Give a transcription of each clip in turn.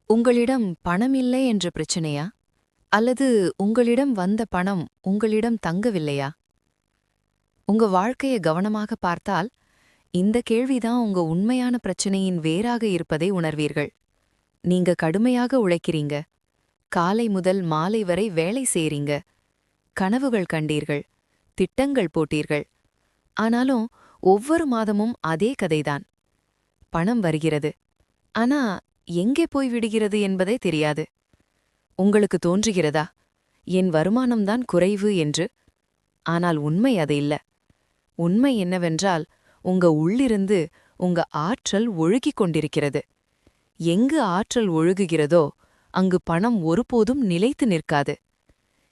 உங்களிடம் பணம் இல்லை என்ற பிரச்சனையா? அல்லது உங்களிடம் வந்த பணம் உங்களிடம் தங்கவில்லையா? உங்க வாழ்க்கைய கவனமாக பார்த்தால், இந்த கேள்விதான் உங்க உண்மையான பிரச்சனையின் வேராக இருப்பதை உணர்வீர்கள். நீங்க கடுமையாக உழைக்கிறீங்க. காலை முதல் மாலை வரை வேலை செய்றீங்க. கனவுகள் கண்டீர்கள். திட்டங்கள் போட்டீர்கள். ஆனாலும் ஒவ்வொரு மாதமும் அதே கதைதான். பணம் வருகிறது. ஆனா எங்கே போய் விடுகிறது என்பதே தெரியாது. உங்களுக்கு தோன்றுகிறதா, என் வருமானம்தான் குறைவு என்று? ஆனால் உண்மை அது இல்ல. உண்மை என்னவென்றால், உங்க உள்ளிருந்து உங்க ஆற்றல் ஒழுகிக் கொண்டிருக்கிறது. எங்கு ஆற்றல் ஒழுகுகிறதோ அங்கு பணம் ஒருபோதும் நிலைத்து நிற்காது.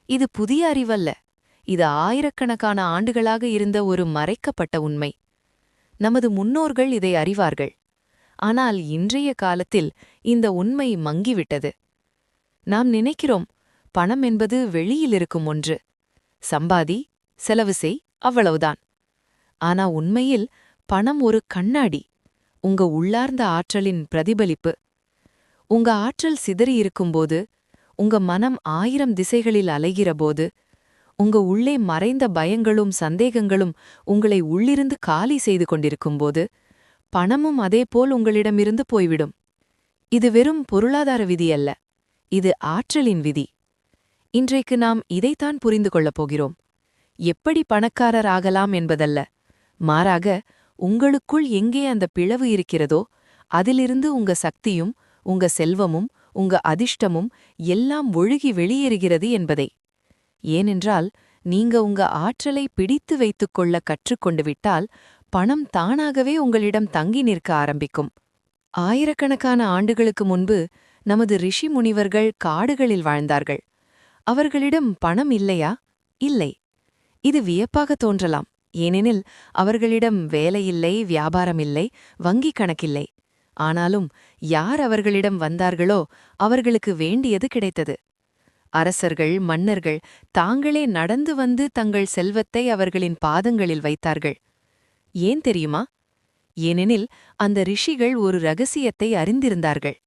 இது புதிய அறிவல்ல. இது ஆயிரக்கணக்கான ஆண்டுகளாக இருந்த ஒரு மறைக்கப்பட்ட உண்மை. நமது முன்னோர்கள் இதை அறிவார்கள். ஆனால் இன்றைய காலத்தில் இந்த உண்மை மங்கிவிட்டது. நாம் நினைக்கிறோம், பணம் என்பது வெளியில் இருக்கும் ஒன்று. சம்பாதி, செலவு செய், அவ்வளவுதான். ஆனா உண்மையில் பணம் ஒரு கண்ணாடி. உங்க உள்ளார்ந்த ஆற்றலின் பிரதிபலிப்பு. உங்க ஆற்றல் சிதறியிருக்கும்போது, உங்க மனம் 1000 திசைகளில் அலைகிறபோது, உங்க உள்ளே மறைந்த பயங்களும் சந்தேகங்களும் உங்களை உள்ளிருந்து காலி செய்து கொண்டிருக்கும்போது, பணமும் அதேபோல் உங்களிடமிருந்து போய்விடும். இது வெறும் பொருளாதார விதி அல்ல. இது ஆற்றலின் விதி. இன்றைக்கு நாம் இதைத்தான் புரிந்து கொள்ளப் போகிறோம். எப்படி பணக்காரர் ஆகலாம் என்பதல்ல, மாறாக உங்களுக்குள் எங்கே அந்த பிளவு இருக்கிறதோ அதிலிருந்து உங்க சக்தியும் உங்க செல்வமும் உங்க அதிர்ஷ்டமும் எல்லாம் ஒழுகி வெளியேறுகிறது என்பதை. ஏனென்றால் நீங்க உங்க ஆற்றலை பிடித்து வைத்துக் கொள்ள கற்றுக்கொண்டு விட்டால் பணம் தானாகவே உங்களிடம் தங்கி நிற்க ஆரம்பிக்கும். ஆயிரக்கணக்கான ஆண்டுகளுக்கு முன்பு நமது ரிஷி முனிவர்கள் காடுகளில் வாழ்ந்தார்கள். அவர்களிடம் பணம் இல்லையா? இல்லை. இது வியப்பாக தோன்றலாம். ஏனெனில் அவர்களிடம் வேலையில்லை, வியாபாரமில்லை, வங்கிக் கணக்கில்லை. ஆனாலும் யார் அவர்களிடம் வந்தார்களோ அவர்களுக்கு வேண்டியது கிடைத்தது. அரசர்கள், மன்னர்கள் தாங்களே நடந்து வந்து தங்கள் செல்வத்தை அவர்களின் பாதங்களில் வைத்தார்கள். ஏன் தெரியுமா? ஏனெனில் அந்த ரிஷிகள் ஒரு ரகசியத்தை அறிந்திருந்தார்கள்.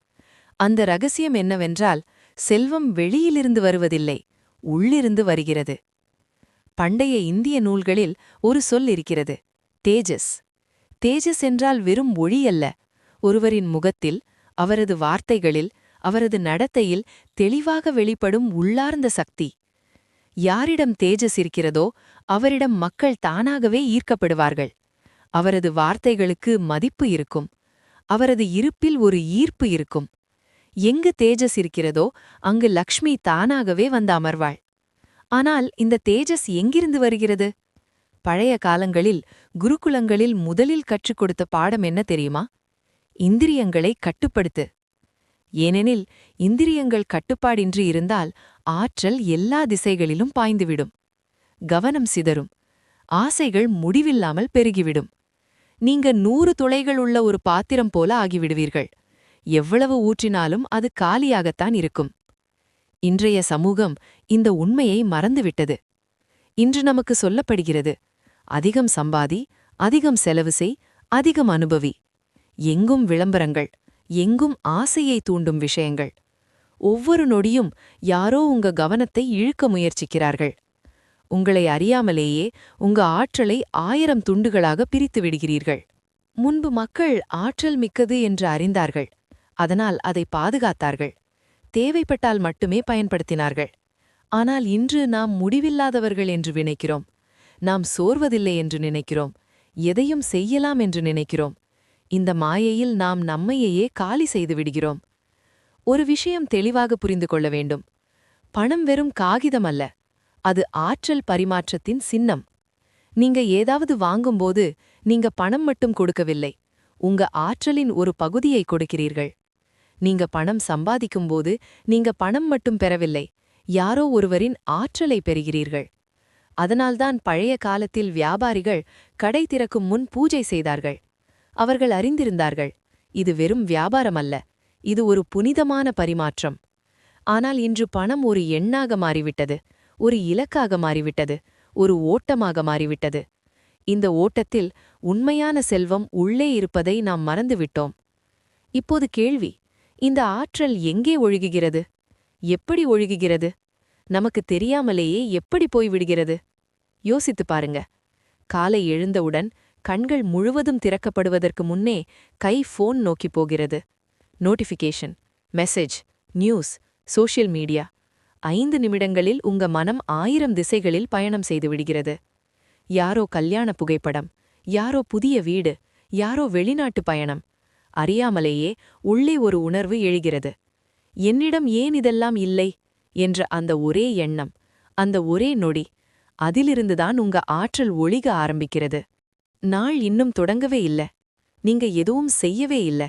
அந்த ரகசியம் என்னவென்றால், செல்வம் வெளியிலிருந்து வருவதில்லை, உள்ளிருந்து வருகிறது. பண்டைய இந்திய நூல்களில் ஒரு சொல் இருக்கிறது, தேஜஸ். தேஜஸ் என்றால் வெறும் ஒளி அல்ல. ஒருவரின் முகத்தில், அவரது வார்த்தைகளில், அவரது நடத்தையில் தெளிவாக வெளிப்படும் உள்ளார்ந்த சக்தி. யாரிடம் தேஜஸ் இருக்கிறதோ அவரிடம் மக்கள் தானாகவே ஈர்க்கப்படுவார்கள். அவரது வார்த்தைகளுக்கு மதிப்பு இருக்கும். அவரது இருப்பில் ஒரு ஈர்ப்பு இருக்கும். எங்கு தேஜஸ் இருக்கிறதோ அங்கு லக்ஷ்மி தானாகவே வந்து அமர்வாள். ஆனால் இந்த தேஜஸ் எங்கிருந்து வருகிறது? பழைய காலங்களில் குருகுலங்களில் முதலில் கற்றுக் கொடுத்த பாடம் என்ன தெரியுமா? இந்திரியங்களை கட்டுப்படுத்து. ஏனெனில் இந்திரியங்கள் கட்டுப்பாடின்றி இருந்தால் ஆற்றல் எல்லா திசைகளிலும் பாய்ந்துவிடும். கவனம் சிதறும். ஆசைகள் முடிவில்லாமல் பெருகிவிடும். நீங்க 100 துளைகள் உள்ள ஒரு பாத்திரம் போல ஆகிவிடுவீர்கள். எவ்வளவு ஊற்றினாலும் அது காலியாகத்தான் இருக்கும். இன்றைய சமூகம் இந்த உண்மையை மறந்துவிட்டது. இன்று நமக்கு சொல்லப்படுகிறது, அதிகம் சம்பாதி, அதிகம் செலவு செய், அதிகம் அனுபவி. எங்கும் விளம்பரங்கள், எங்கும் ஆசையை தூண்டும் விஷயங்கள். ஒவ்வொரு நொடியும் யாரோ உங்க கவனத்தை இழுக்க முயற்சிக்கிறார்கள். உங்களை அறியாமலேயே உங்க ஆற்றலை 1000 துண்டுகளாக பிரித்து விடுகிறீர்கள். முன்பு மக்கள் ஆற்றல் மிக்கது என்று அறிந்தார்கள். அதனால் அதை பாதுகாத்தார்கள். தேவைப்பட்டால் மட்டுமே பயன்படுத்தினார்கள். ஆனால் இன்று நாம் முடிவில்லாதவர்கள் என்று நினைக்கிறோம். நாம் சோர்வதில்லை என்று நினைக்கிறோம். எதையும் செய்யலாம் என்று நினைக்கிறோம். இந்த மாயையில் நாம் நம்மையே காலி செய்து விடுகிறோம். ஒரு விஷயம் தெளிவாக புரிந்து கொள்ள வேண்டும். பணம் வெறும் காகிதம் அல்ல. அது ஆற்றல் பரிமாற்றத்தின் சின்னம். நீங்க ஏதாவது வாங்கும்போது நீங்க பணம் மட்டும் கொடுக்கவில்லை, உங்க ஆற்றலின் ஒரு பகுதியை கொடுக்கிறீர்கள். நீங்க பணம் சம்பாதிக்கும்போது நீங்க பணம் மட்டும் பெறவில்லை, யாரோ ஒருவரின் ஆற்றலை பெறுகிறீர்கள். அதனால்தான் பழைய காலத்தில் வியாபாரிகள் கடை திறக்கும் முன் பூஜை செய்தார்கள். அவர்கள் அறிந்திருந்தார்கள், இது வெறும் வியாபாரம் அல்ல, இது ஒரு புனிதமான பரிமாற்றம். ஆனால் இன்று பணம் ஒரு எண்ணாக மாறிவிட்டது, ஒரு இலக்காக மாறிவிட்டது, ஒரு ஓட்டமாக மாறிவிட்டது. இந்த ஓட்டத்தில் உண்மையான செல்வம் உள்ளே இருப்பதை நாம் மறந்துவிட்டோம். இப்போது கேள்வி, இந்த ஆற்றல் எங்கே ஒழுகுகிறது? எப்படி ஒழுகுகிறது? நமக்கு தெரியாமலேயே எப்படி போய்விடுகிறது? யோசித்துப் பாருங்க. காலை எழுந்தவுடன் கண்கள் முழுவதும் திறக்கப்படுவதற்கு முன்னே கை ஃபோன் நோக்கி போகிறது. Notification, message, news, social media. 5 நிமிடங்களில் உங்க மனம் 1000 திசைகளில் பயணம் செய்து விடுகிறது. யாரோ கல்யாண புகைப்படம், யாரோ புதிய வீடு, யாரோ வெளிநாட்டு பயணம். அறியாமலேயே உள்ளே ஒரு உணர்வு எழுகிறது. என்னிடம் ஏன் இதெல்லாம் இல்லை என்ற அந்த ஒரே எண்ணம், அந்த ஒரே நொடி, அதிலிருந்துதான் உங்க ஆற்றல் ஒளிக ஆரம்பிக்கிறது. நாள் இன்னும் தொடங்கவே இல்ல. நீங்க எதுவும் செய்யவே இல்ல.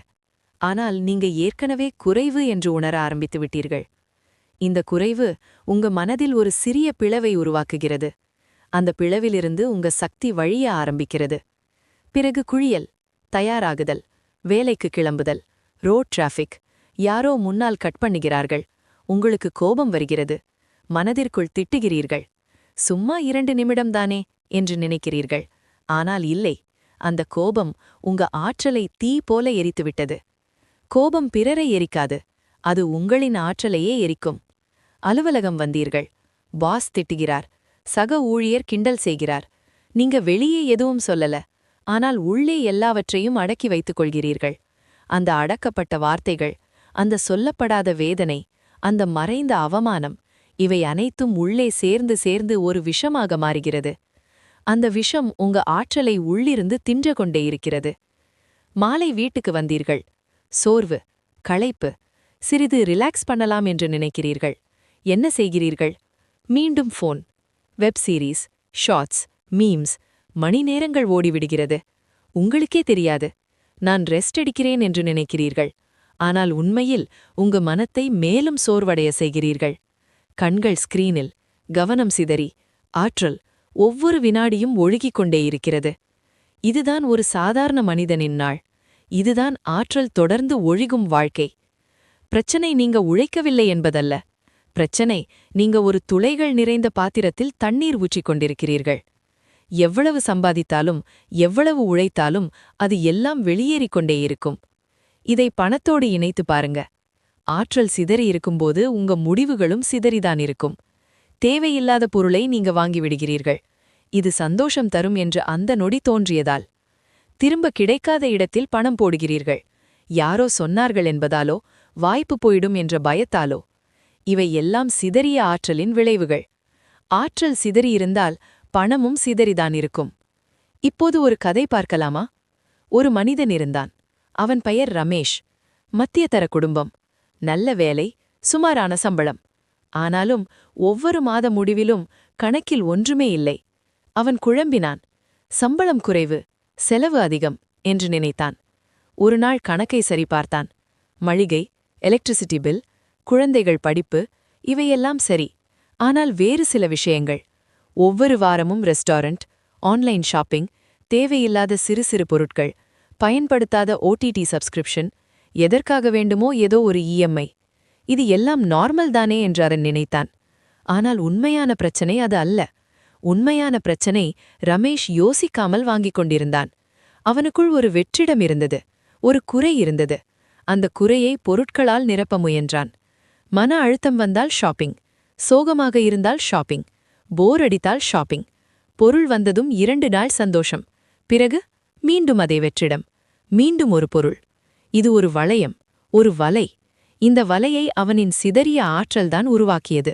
ஆனால் நீங்க ஏற்கனவே குறைவு என்று உணர ஆரம்பித்து விட்டீர்கள். இந்த குறைவு உங்க மனதில் ஒரு சிறிய பிளவை உருவாக்குகிறது. அந்த பிளவிலிருந்து உங்க சக்தி வழிய ஆரம்பிக்கிறது. பிறகு குழியல், தயாராகுதல், வேலைக்கு கிளம்புதல், ரோட் டிராஃபிக், யாரோ முன்னால் கட் பண்ணுகிறார்கள். உங்களுக்கு கோபம் வருகிறது. மனதிற்குள் திட்டுகிறீர்கள். சும்மா 2 நிமிடம்தானே என்று நினைக்கிறீர்கள். ஆனால் இல்லை, அந்த கோபம் உங்க ஆற்றலை தீ போல எரித்துவிட்டது. கோபம் பிறரை எரிக்காது, அது உங்களின் ஆற்றலையே எரிக்கும். அலுவலகம் வந்தீர்கள். பாஸ் திட்டுகிறார். சக ஊழியர் கிண்டல் செய்கிறார். நீங்க வெளியே எதுவும் சொல்லல, ஆனால் உள்ளே எல்லாவற்றையும் அடக்கி வைத்துக் கொள்கிறீர்கள். அந்த அடக்கப்பட்ட வார்த்தைகள், அந்த சொல்லப்படாத வேதனை, அந்த மறைந்த அவமானம், இவை அனைத்தும் உள்ளே சேர்ந்து சேர்ந்து ஒரு விஷமாக மாறுகிறது. அந்த விஷம் உங்க ஆற்றலை உள்ளிருந்து தின்று கொண்டே இருக்கிறது. மாலை வீட்டுக்கு வந்தீர்கள். சோர்வு, களைப்பு, சிறிது ரிலாக்ஸ் பண்ணலாம் என்று நினைக்கிறீர்கள். என்ன செய்கிறீர்கள்? மீண்டும் phone, web series, shorts, memes. மணி நேரங்கள் ஓடிவிடுகிறது. உங்களுக்கே தெரியாது. நான் ரெஸ்ட் எடுக்கிறேன் என்று நினைக்கிறீர்கள். ஆனால் உண்மையில் உங்க மனத்தை மேலும் சோர்வடைய செய்கிறீர்கள். கண்கள் ஸ்கிரீனில், கவனம் சிதறி, ஆற்றல் ஒவ்வொரு வினாடியும் ஒழுகிக் கொண்டே இருக்கிறது. இதுதான் ஒரு சாதாரண மனிதனின் நாள். இதுதான் ஆற்றல் தொடர்ந்து ஒழுகும் வாழ்க்கை. பிரச்சனை நீங்க உழைக்கவில்லை என்பதல்ல. பிரச்சனை நீங்க ஒரு துளைகள் நிறைந்த பாத்திரத்தில் தண்ணீர் ஊற்றிக் கொண்டிருக்கிறீர்கள். எவ்வளவு சம்பாதித்தாலும் எவ்வளவு உழைத்தாலும் அது எல்லாம் வெளியேறிக் கொண்டே இருக்கும். இதை பணத்தோடு இணைத்து பாருங்க. ஆற்றல் சிதறி இருக்கும்போது உங்க முடிவுகளும் சிதறிதான் இருக்கும். தேவையில்லாத பொருளை நீங்க வாங்கிவிடுகிறீர்கள். இது சந்தோஷம் தரும் என்று அந்த நொடி தோன்றியதால். திரும்ப கிடைக்காத இடத்தில் பணம் போடுகிறீர்கள். யாரோ சொன்னார்கள் என்பதாலோ, வாய்ப்பு போயிடும் என்ற பயத்தாலோ. இவை எல்லாம் சிதறிய ஆற்றலின் விளைவுகள். ஆற்றல் சிதறியிருந்தால் பணமும் சிதறிதான் இருக்கும். இப்போது ஒரு கதை பார்க்கலாமா? ஒரு மனிதன் இருந்தான். அவன் பெயர் ரமேஷ். மத்தியதர குடும்பம், நல்ல வேலை, சுமாரான சம்பளம். ஆனாலும் ஒவ்வொரு மாத முடிவிலும் கணக்கில் ஒன்றுமே இல்லை. அவன் குழம்பினான். சம்பளம் குறைவு, செலவு அதிகம் என்று நினைத்தான். ஒரு நாள் கணக்கை சரிபார்த்தான். மளிகை, எலக்ட்ரிசிட்டி பில், குழந்தைகள் படிப்பு, இவையெல்லாம் சரி. ஆனால் வேறு சில விஷயங்கள். ஒவ்வொரு வாரமும் ரெஸ்டாரண்ட், ஆன்லைன் ஷாப்பிங், தேவையில்லாத சிறு சிறு பொருட்கள், பயன்படுத்தாத ஓடிடி சப்ஸ்கிரிப்ஷன், எதற்காக வேண்டுமோ ஏதோ ஒரு இஎம்ஐ. இது எல்லாம் நார்மல் தானே என்று அவன் நினைத்தான். ஆனால் உண்மையான பிரச்சனை அது அல்ல. உண்மையான பிரச்சனை ரமேஷ் யோசிக்காமல் வாங்கிக் கொண்டிருந்தான். அவனுக்குள் ஒரு வெற்றிடம் இருந்தது, ஒரு குறை இருந்தது. அந்த குறையை பொருட்களால் நிரப்ப முயன்றான். மன அழுத்தம் வந்தால் ஷாப்பிங், சோகமாக இருந்தால் ஷாப்பிங், போர் அடித்தால் ஷாப்பிங். பொருள் வந்ததும் 2 நாள் சந்தோஷம். பிறகு மீண்டும் அதே வெற்றிடம், மீண்டும் ஒரு பொருள். இது ஒரு வளையம், ஒரு வலை. இந்த வலையை அவனின் சிதறிய ஆற்றல்தான் உருவாக்கியது.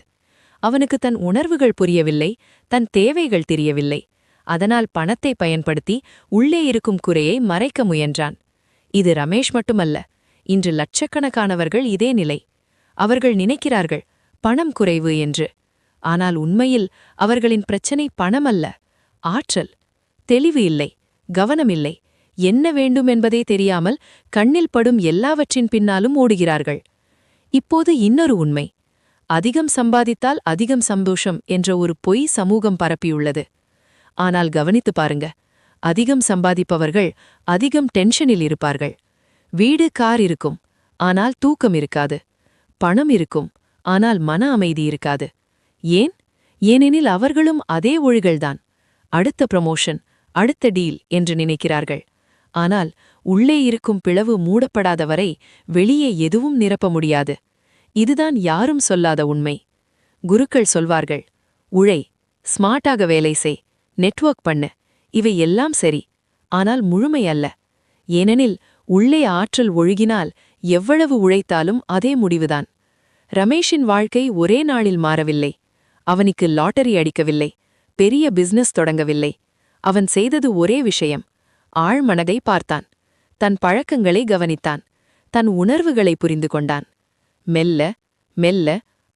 அவனுக்கு தன் உணர்வுகள் புரியவில்லை, தன் தேவைகள் தெரியவில்லை. அதனால் பணத்தை பயன்படுத்தி உள்ளே இருக்கும் குறையை மறைக்க முயன்றான். இது ரமேஷ் மட்டுமல்ல, இன்று லட்சக்கணக்கானவர்கள் இதே நிலை. அவர்கள் நினைக்கிறார்கள் பணம் குறைவு என்று. ஆனால் உண்மையில் அவர்களின் பிரச்சனை பணமல்ல, ஆற்றல். தெளிவு இல்லை, கவனமில்லை, என்ன வேண்டும் என்பதே தெரியாமல் கண்ணில் படும் எல்லாவற்றின் பின்னாலும் ஓடுகிறார்கள். இப்போது இன்னொரு உண்மை. அதிகம் சம்பாதித்தால் அதிகம் சந்தோஷம் என்ற ஒரு பொய் சமூகம் பரப்பியுள்ளது. ஆனால் கவனித்து பாருங்க, அதிகம் சம்பாதிப்பவர்கள் அதிகம் டென்ஷனில் இருப்பார்கள். வீடு, கார் இருக்கும், ஆனால் தூக்கம் இருக்காது. பணம் இருக்கும், ஆனால் மன அமைதி இருக்காது. ஏன்? ஏனெனில் அவர்களும் அதே ஒழுகல்தான். அடுத்த ப்ரமோஷன், அடுத்த டீல் என்று நினைக்கிறார்கள். ஆனால் உள்ளே இருக்கும் பிளவு மூடப்படாத வரை வெளியே எதுவும் நிரப்ப முடியாது. இதுதான் யாரும் சொல்லாத உண்மை. குருக்கள் சொல்வார்கள், உழை, ஸ்மார்ட்டாக வேலை செய், நெட்வொர்க் பண்ணு, இவை எல்லாம் சரி, ஆனால் முழுமை அல்ல. ஏனெனில் உள்ளே ஆற்றல் ஒழுகினால் எவ்வளவு உழைத்தாலும் அதே முடிவுதான். ரமேஷின் வாழ்க்கை ஒரே நாளில் மாறவில்லை. அவனுக்கு லாட்டரி அடிக்கவில்லை, பெரிய பிசினஸ் தொடங்கவில்லை. அவன் செய்தது ஒரே விஷயம். ஆழ்மனதை பார்த்தான், தன் பழக்கங்களை கவனித்தான், தன் உணர்வுகளை புரிந்து கொண்டான். மெல்ல மெல்ல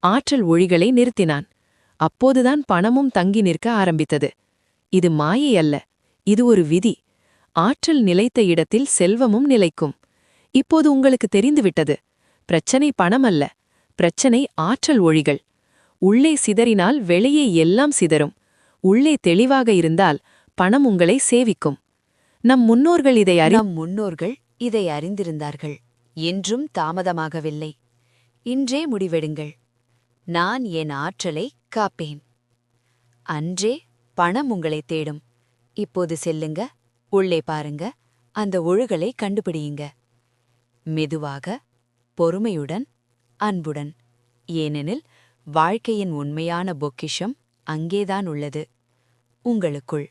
ஆற்றல் ஒழிகளை நிறுத்தினான். அப்போதுதான் பணமும் தங்கி நிற்க ஆரம்பித்தது. இது மாயை அல்ல, இது ஒரு விதி. ஆற்றல் நிலைத்த இடத்தில் செல்வமும் நிலைக்கும். இப்போது உங்களுக்கு தெரிந்துவிட்டது, பிரச்சனை பணம் அல்ல, பிரச்சனை ஆற்றல் ஒழிகள். உள்ளே சிதறினால் வெளியே எல்லாம் சிதறும். உள்ளே தெளிவாக இருந்தால் பணம் உங்களை சேவிக்கும். நம் முன்னோர்கள் இதை அறிந்திருந்தார்கள். என்றும் தாமதமாகவில்லை. இன்றே முடிவெடுங்கள். நான் என் ஆற்றலை காப்பேன். அன்றே பணம் உங்களை தேடும். இப்போது செல்லுங்க, உள்ளே பாருங்க, அந்த ஒழுகலை கண்டுபிடியுங்க. மெதுவாக, பொறுமையுடன், அன்புடன். ஏனெனில் வாழ்க்கையின் உண்மையான பொக்கிஷம் அங்கேதான் உள்ளது, உங்களுக்குள்.